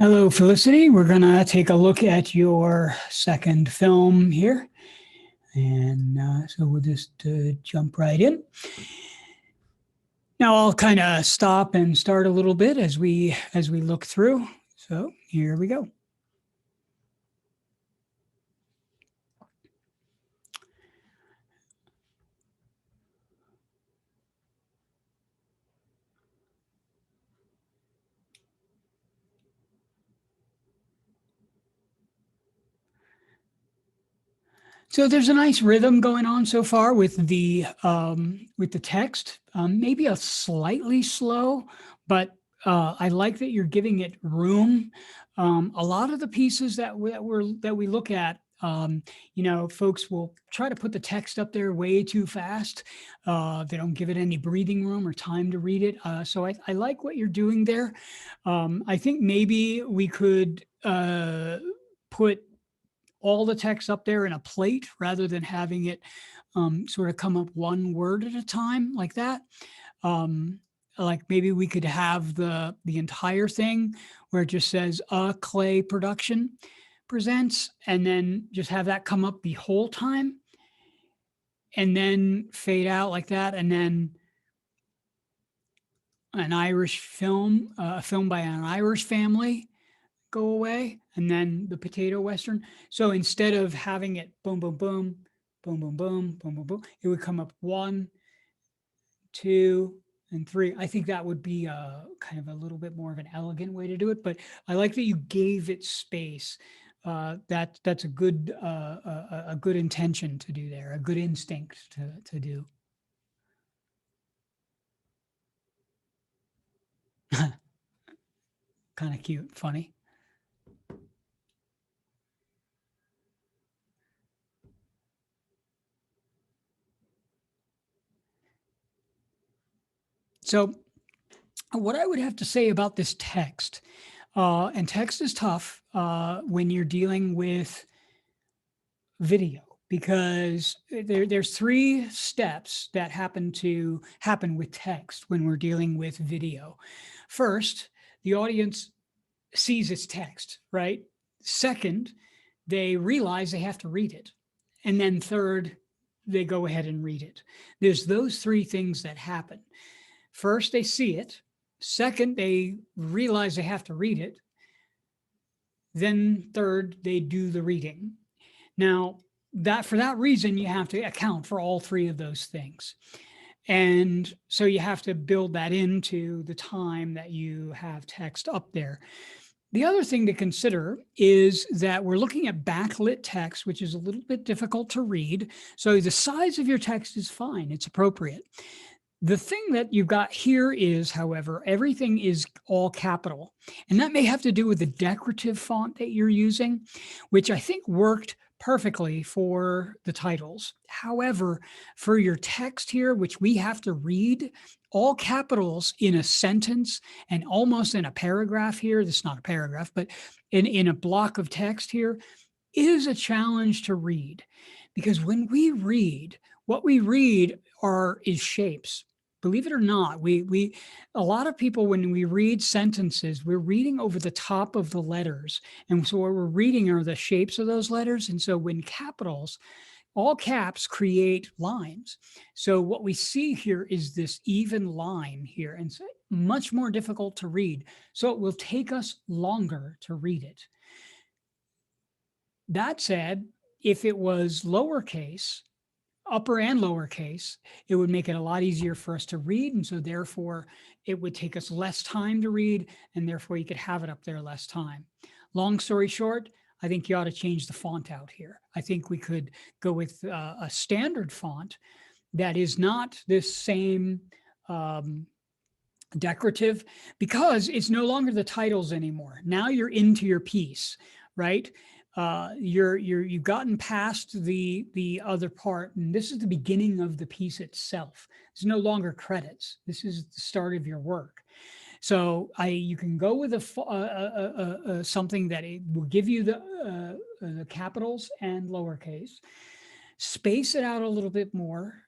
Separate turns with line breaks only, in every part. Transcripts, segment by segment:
Hello, Felicity. We're going to take a look at your second film here. And so we'll just jump right in. Now I'll kind of stop and start a little bit as we look through. So here we go. So there's a nice rhythm going on so far with the text. Maybe a slightly slow, but I like that you're giving it room. A lot of the pieces that we look at, folks will try to put the text up there way too fast. They don't give it any breathing room or time to read it. So I like what you're doing there. I think maybe we could put all the text up there in a plate rather than having it sort of come up one word at a time like that. Like maybe we could have the entire thing where it just says Clay Production presents, and then just have that come up the whole time, and then fade out like that, and then an Irish film, a film by an Irish family, go away, and then the potato western. So instead of having it boom, boom, boom, boom, boom, boom, boom, boom, boom, it would come up 1, 2, and 3. I think that would be a kind of a little bit more of an elegant way to do it, but I like that you gave it space. That's a good intention to do there, a good instinct to do. Kind of cute, funny. So what I would have to say about this text, and text is tough when you're dealing with video, because there's 3 steps that happen with text when we're dealing with video. First, the audience sees its text, right? Second, they realize they have to read it. And then third, they go ahead and read it. There's those 3 things that happen. First, they see it. Second, they realize they have to read it. Then third, they do the reading. Now, for that reason, you have to account for all 3 of those things. And so you have to build that into the time that you have text up there. The other thing to consider is that we're looking at backlit text, which is a little bit difficult to read. So the size of your text is fine, it's appropriate. The thing that you've got here is, however, everything is all capital. And that may have to do with the decorative font that you're using, which I think worked perfectly for the titles. However, for your text here, which we have to read, all capitals in a sentence and almost in a paragraph here, this is not a paragraph, but in a block of text here, is a challenge to read. Because when we read, what we read is shapes. Believe it or not, a lot of people, when we read sentences, we're reading over the top of the letters. And so what we're reading are the shapes of those letters. And so when capitals, all caps create lines. So what we see here is this even line here, and it's much more difficult to read. So it will take us longer to read it. That said, if it was lowercase, upper and lowercase, it would make it a lot easier for us to read. And so therefore, it would take us less time to read, and therefore you could have it up there less time. Long story short, I think you ought to change the font out here. I think we could go with a standard font that is not this same decorative, because it's no longer the titles anymore. Now you're into your piece, right? You've gotten past the other part, and this is the beginning of the piece itself. It's no longer credits. This is the start of your work. So you can go with something that it will give you the capitals and lowercase, space it out a little bit more,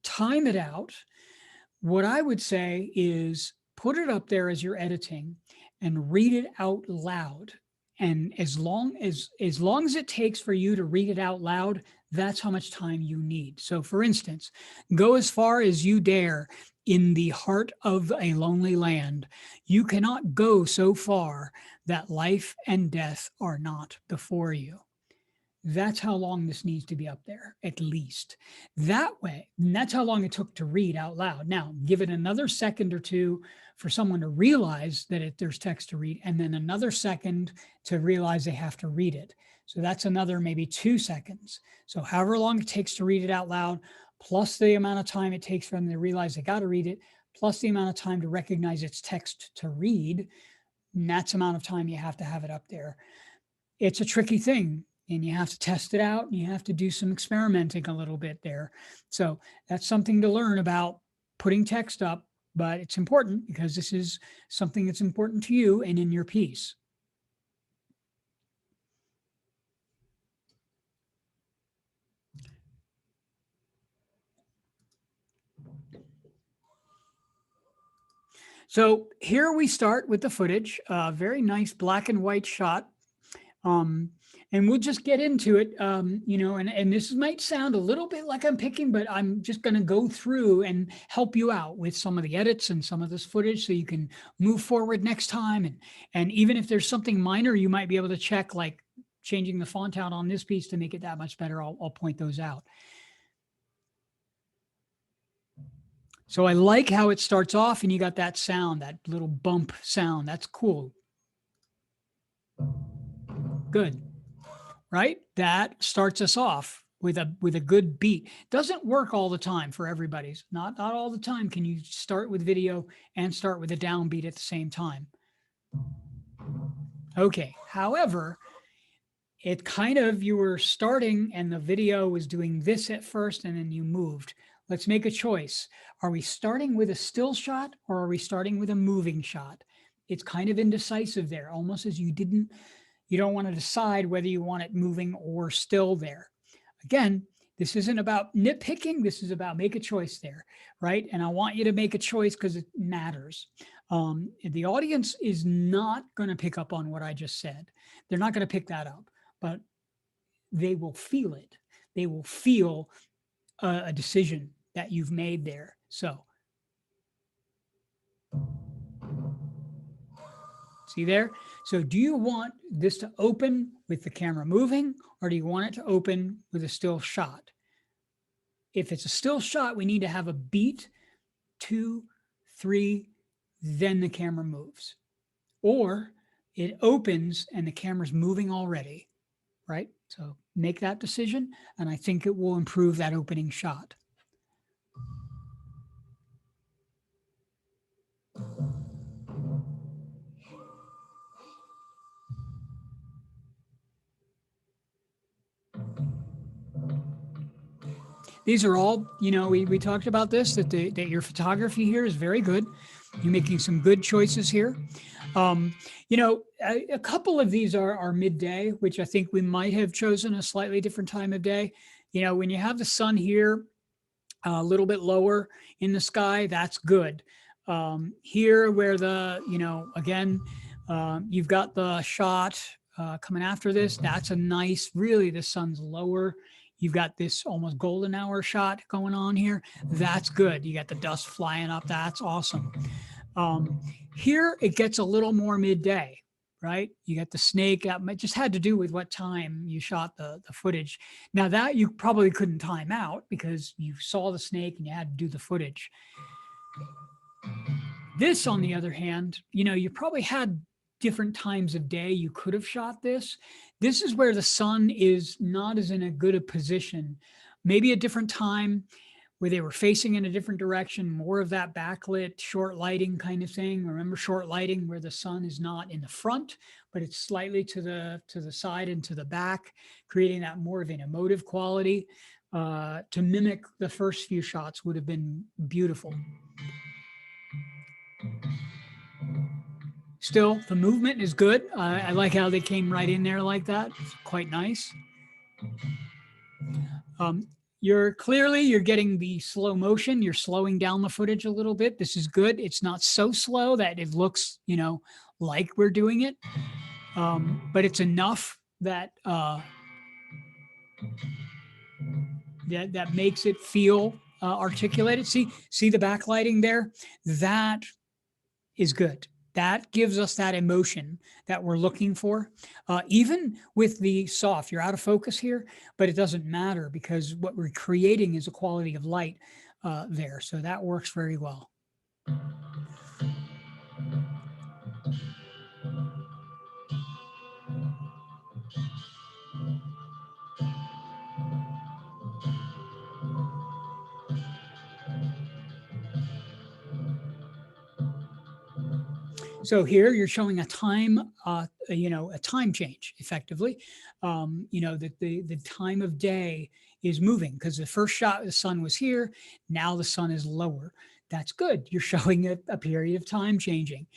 time it out. What I would say is put it up there as you're editing, and read it out loud. And as long as it takes for you to read it out loud, that's how much time you need. So for instance, go as far as you dare in the heart of a lonely land. You cannot go so far that life and death are not before you. That's how long this needs to be up there, at least. That way, and that's how long it took to read out loud. Now, give it another second or two for someone to realize that there's text to read, and then another second to realize they have to read it. So that's another maybe 2 seconds. So however long it takes to read it out loud, plus the amount of time it takes for them to realize they got to read it, plus the amount of time to recognize it's text to read, and that's the amount of time you have to have it up there. It's a tricky thing, and you have to test it out, and you have to do some experimenting a little bit there. So that's something to learn about putting text up, but it's important because this is something that's important to you and in your piece. So here we start with the footage, very nice black and white shot. And we'll just get into it, you know, and this might sound a little bit like I'm picking, but I'm just going to go through and help you out with some of the edits and some of this footage so you can move forward next time. And even if there's something minor, you might be able to check, like changing the font out on this piece to make it that much better. I'll point those out. So I like how it starts off and you got that sound, that little bump sound. That's cool. Good. Right? That starts us off with a good beat. Doesn't work all the time for everybody's. Not all the time can you start with video and start with a downbeat at the same time. Okay. However, it kind of, you were starting and the video was doing this at first and then you moved. Let's make a choice. Are we starting with a still shot or are we starting with a moving shot? It's kind of indecisive there, almost as you don't want to decide whether you want it moving or still there. Again, this isn't about nitpicking. This is about make a choice there, right? And I want you to make a choice because it matters. The audience is not going to pick up on what I just said. They're not going to pick that up, but they will feel it. They will feel a decision that you've made there. So, see there? So do you want this to open with the camera moving or do you want it to open with a still shot? If it's a still shot, we need to have a beat, 2, 3, then the camera moves. Or it opens and the camera's moving already, right? So make that decision and I think it will improve that opening shot. These are all, you know, we talked about this, that your photography here is very good. You're making some good choices here. You know, a couple of these are midday, which I think we might have chosen a slightly different time of day. You know, when you have the sun here a little bit lower in the sky, that's good. Here where the, you know, again, you've got the shot coming after this, that's a nice, really the sun's lower. You've got this almost golden hour shot going on here. That's good. You got the dust flying up. That's awesome. Here it gets a little more midday, right? You got the snake. It just had to do with what time you shot the footage. Now that you probably couldn't time out because you saw the snake and you had to do the footage. This, on the other hand, you know, you probably had different times of day you could have shot this. This is where the sun is not as in a good a position. Maybe a different time where they were facing in a different direction, more of that backlit short lighting kind of thing. Remember short lighting where the sun is not in the front, but it's slightly to the side and to the back, creating that more of an emotive quality. To mimic the first few shots would have been beautiful. Still, the movement is good. I like how they came right in there like that. It's quite nice. you're getting the slow motion. You're slowing down the footage a little bit. This is good. It's not so slow that it looks, like we're doing it. But it's enough that, that makes it feel articulated. See the backlighting there? That is good. That gives us that emotion that we're looking for. Even with the soft, you're out of focus here, but it doesn't matter because what we're creating is a quality of light there. So that works very well. So here you're showing a time, a time change effectively. That the time of day is moving because the first shot the sun was here. Now the sun is lower. That's good. You're showing a period of time changing.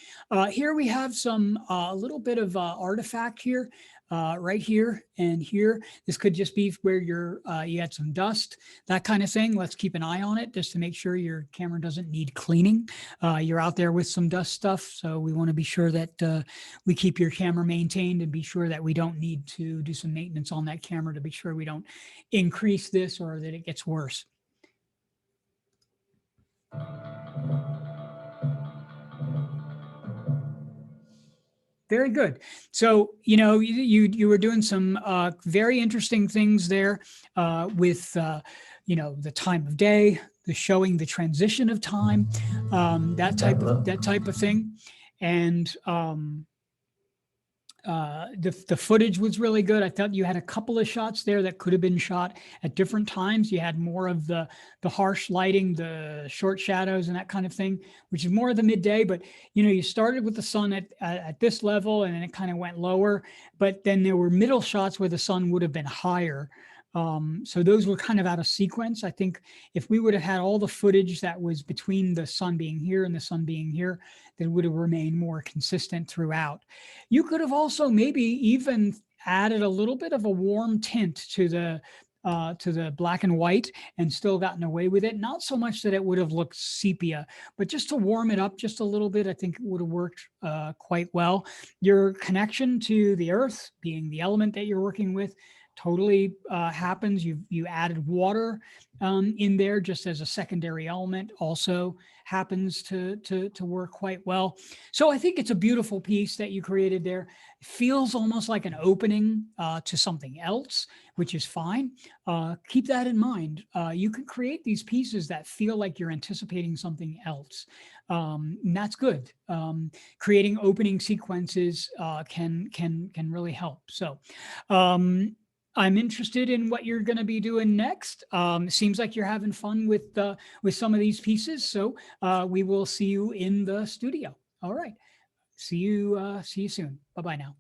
Here we have some a little bit of artifact here, right here and here. This could just be where you had some dust, that kind of thing. Let's keep an eye on it just to make sure your camera doesn't need cleaning. You're out there with some dust stuff, so we want to be sure that we keep your camera maintained and be sure that we don't need to do some maintenance on that camera to be sure we don't increase this or that it gets worse. Very good. So, you were doing some very interesting things there with, the time of day, the showing the transition of time, that type of thing. And the footage was really good. I thought you had a couple of shots there that could have been shot at different times. You had more of the harsh lighting, the short shadows and that kind of thing, which is more of the midday. But, you started with the sun at this level and then it kind of went lower, but then there were middle shots where the sun would have been higher. So those were kind of out of sequence. I think if we would have had all the footage that was between the sun being here and the sun being here, that would have remained more consistent throughout. You could have also maybe even added a little bit of a warm tint to the black and white and still gotten away with it. Not so much that it would have looked sepia, but just to warm it up just a little bit, I think it would have worked quite well. Your connection to the earth being the element that you're working with totally happens. You added water in there just as a secondary element, also happens to work quite well. So I think it's a beautiful piece that you created there. It feels almost like an opening to something else, which is fine. Keep that in mind. You can create these pieces that feel like you're anticipating something else. And that's good. Creating opening sequences can really help. So I'm interested in what you're going to be doing next. Seems like you're having fun with some of these pieces. So we will see you in the studio. All right. See you soon. Bye-bye now.